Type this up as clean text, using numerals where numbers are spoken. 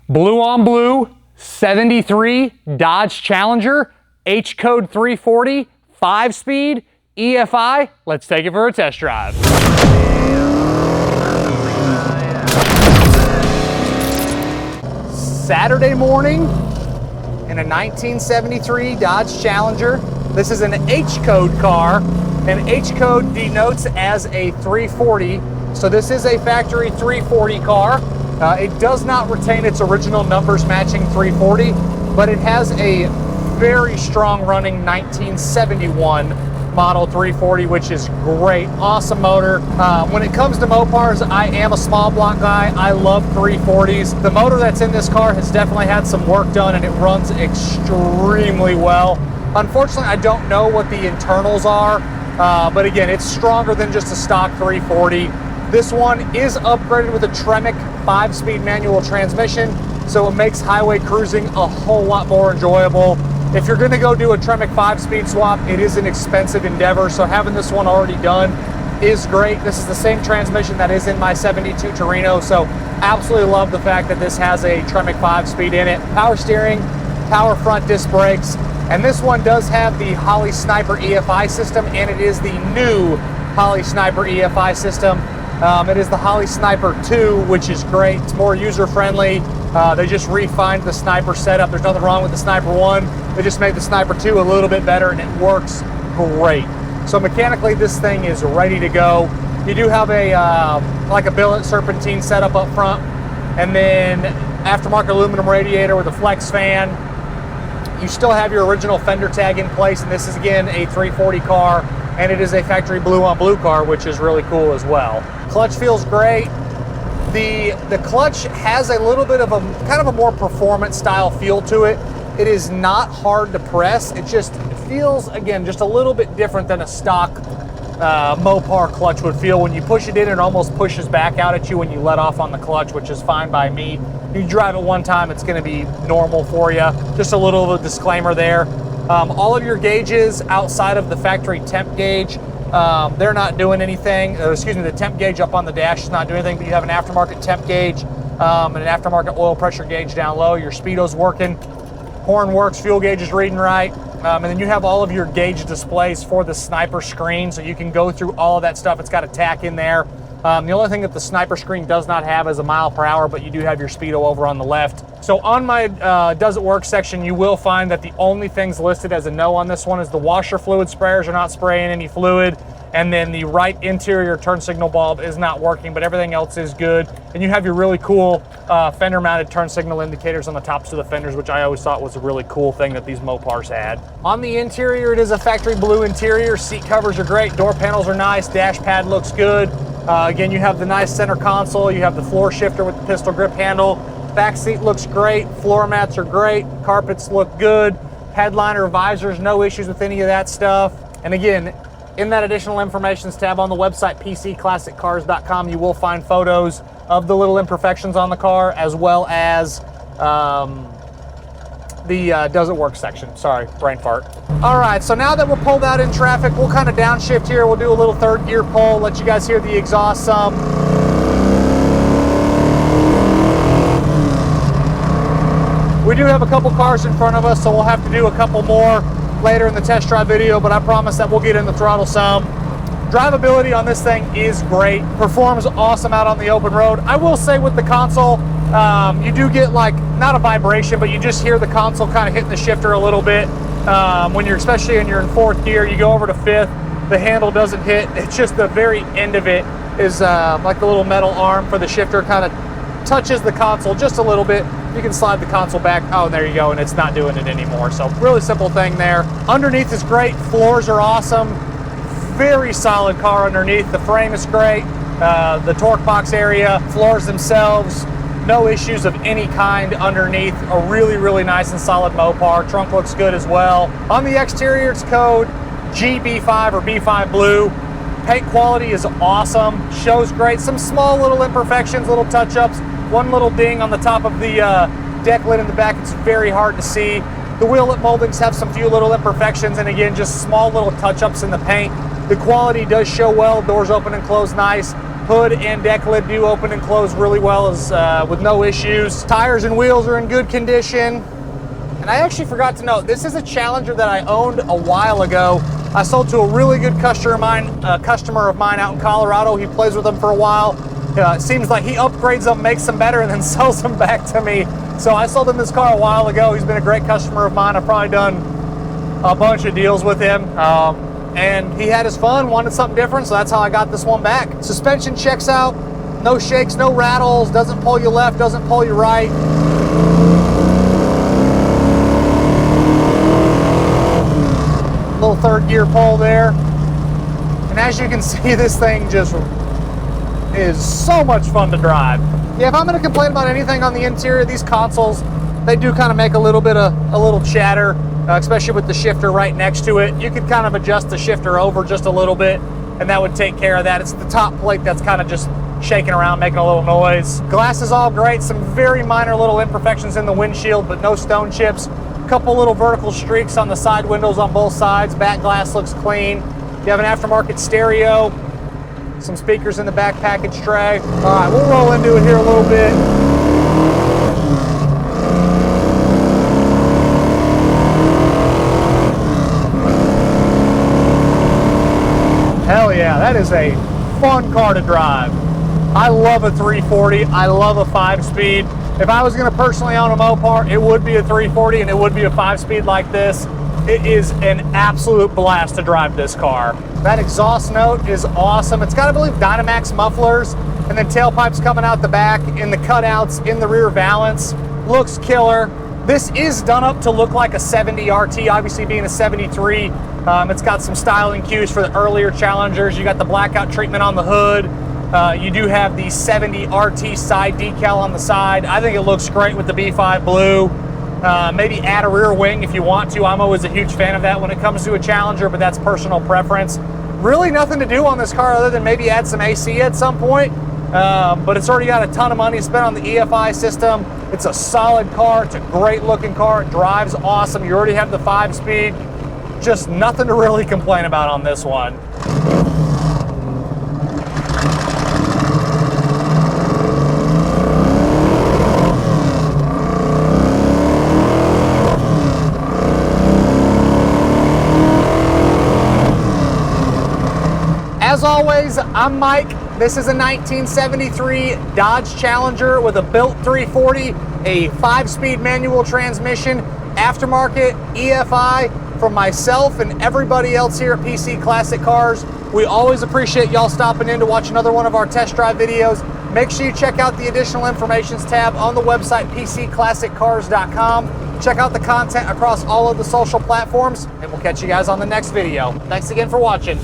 Blue on blue, 73 Dodge Challenger, H code 340, 5-speed, EFI. Let's take it for a test drive. Saturday morning in a 1973 Dodge Challenger. This is an H code car, and H code denotes as a 340. So this is a factory 340 car. It does not retain its original numbers matching 340, but it has a very strong running 1971 model 340, which is great. Awesome motor. When it comes to Mopars, I am a small block guy. I love 340s. The motor that's in this car has definitely had some work done, and it runs extremely well. Unfortunately, I don't know what the internals are, but again, it's stronger than just a stock 340. This one is upgraded with a Tremec 5-speed manual transmission, so it makes highway cruising a whole lot more enjoyable. If you're going to go do a Tremec 5-speed swap, it is an expensive endeavor, so having this one already done is great. This is the same transmission that is in my 72 Torino, so absolutely love the fact that this has a Tremec 5-speed in it. Power steering, power front disc brakes, and this one does have the Holley Sniper EFI system, and it is the new Holley Sniper EFI system. It is the Holley Sniper 2, which is great. It's more user-friendly. They just refined the Sniper setup. There's nothing wrong with the Sniper 1. They just made the Sniper 2 a little bit better, and it works great. So mechanically, this thing is ready to go. You do have a like a billet serpentine setup up front, and then aftermarket aluminum radiator with a flex fan. You still have your original fender tag in place, and this is again a 340 car, and it is a factory blue on blue car, which is really cool as well. Clutch feels great. The clutch has a little bit of a kind of a more performance style feel to it. It is not hard to press. It just feels, again, just a little bit different than a stock Mopar clutch would feel. When you push it in, it almost pushes back out at you when you let off on the clutch, which is fine by me. You drive it one time, it's going to be normal for you. Just a little of a disclaimer there. All of your gauges outside of the factory temp gauge, they're not doing anything. Excuse me, the temp gauge up on the dash is not doing anything, but you have an aftermarket temp gauge and an aftermarket oil pressure gauge down low. Your speedo's working, horn works, fuel gauge is reading right. And then you have all of your gauge displays for the Sniper screen, so you can go through all of that stuff. It's got a tack in there. The only thing that the Sniper screen does not have is a mile per hour, but you do have your speedo over on the left. So on my Does It Work section, you will find that the only things listed as a no on this one is the washer fluid sprayers are not spraying any fluid, and then the right interior turn signal bulb is not working, but everything else is good. And you have your really cool fender mounted turn signal indicators on the tops of the fenders, which I always thought was a really cool thing that these Mopars had. On the interior, it is a factory blue interior. Seat covers are great, door panels are nice, dash pad looks good. Again, you have the nice center console, you have the floor shifter with the pistol grip handle. Back seat looks great, floor mats are great, carpets look good, headliner visors, no issues with any of that stuff. And again, in that additional information tab on the website, pcclassiccars.com, you will find photos of the little imperfections on the car, as well as the Does It Work section. Sorry, brain fart. All right, so now that we're pulled out in traffic, we'll kind of downshift here. We'll do a little third gear pull, let you guys hear the exhaust some. We do have a couple cars in front of us, so we'll have to do a couple more later in the test drive video, but I promise that we'll get in the throttle some. Drivability on this thing is great. Performs awesome out on the open road. I will say with the console, you do get like, not a vibration, but you just hear the console kind of hitting the shifter a little bit. When you're, especially when you're in fourth gear, you go over to fifth, the handle doesn't hit. It's just the very end of it is like the little metal arm for the shifter kind of touches the console just a little bit. You can slide the console back. Oh, there you go, and it's not doing it anymore. So really simple thing there. Underneath is great. Floors are awesome. Very solid car underneath. The frame is great. The torque box area, floors themselves, no issues of any kind underneath. A really, really nice and solid Mopar. Trunk looks good as well. On the exterior, it's code GB5 or B5 Blue. Paint quality is awesome. Shows great. Some small little imperfections, little touch-ups. One little ding on the top of the deck lid in the back. It's very hard to see. The wheel lip moldings have some few little imperfections, and again, just small little touch-ups in the paint. The quality does show well. Doors open and close nice. Hood and deck lid do open and close really well with no issues. Tires and wheels are in good condition. And I actually forgot to note, this is a Challenger that I owned a while ago. I sold to a really good customer of mine out in Colorado. He plays with them for a while. It seems like he upgrades them, makes them better, and then sells them back to me. So I sold him this car a while ago. He's been a great customer of mine. I've probably done a bunch of deals with him. And he had his fun, wanted something different, so that's how I got this one back. Suspension checks out, no shakes, no rattles, doesn't pull you left, doesn't pull you right. Little third gear pull there. And as you can see, this thing just is so much fun to drive. Yeah, if I'm gonna complain about anything on the interior, these consoles, they do kind of make a little chatter, especially with the shifter right next to it. You could kind of adjust the shifter over just a little bit, and that would take care of that. It's the top plate that's kind of just shaking around, making a little noise. Glass is all great, some very minor little imperfections in the windshield, but no stone chips. Couple little vertical streaks on the side windows on both sides. Back glass looks clean. You have an aftermarket stereo, some speakers in the back package tray. All right, we'll roll into it here a little bit. Hell yeah, that is a fun car to drive. I love a 340. I love a 5-speed. If I was going to personally own a Mopar, it would be a 340 and it would be a 5-speed like this. It is an absolute blast to drive this car. That exhaust note is awesome. It's got, I believe, Dynamax mufflers, and then tailpipes coming out the back, in the cutouts, in the rear valance. Looks killer. This is done up to look like a 70 RT, obviously being a 73. It's got some styling cues for the earlier Challengers. You got the blackout treatment on the hood. You do have the 70 RT side decal on the side. I think it looks great with the B5 blue. Maybe add a rear wing if you want to. I'm always a huge fan of that when it comes to a Challenger, but that's personal preference. Really nothing to do on this car other than maybe add some AC at some point. But it's already got a ton of money spent on the EFI system. It's a solid car. It's a great looking car. It drives awesome. You already have the 5-speed. Just nothing to really complain about on this one. As always, I'm Mike. This is a 1973 Dodge Challenger with a built 340, a 5-speed manual transmission, aftermarket EFI. From myself and everybody else here at PC Classic Cars, we always appreciate y'all stopping in to watch another one of our test drive videos. Make sure you check out the additional information tab on the website, pcclassiccars.com. Check out the content across all of the social platforms, and we'll catch you guys on the next video. Thanks again for watching.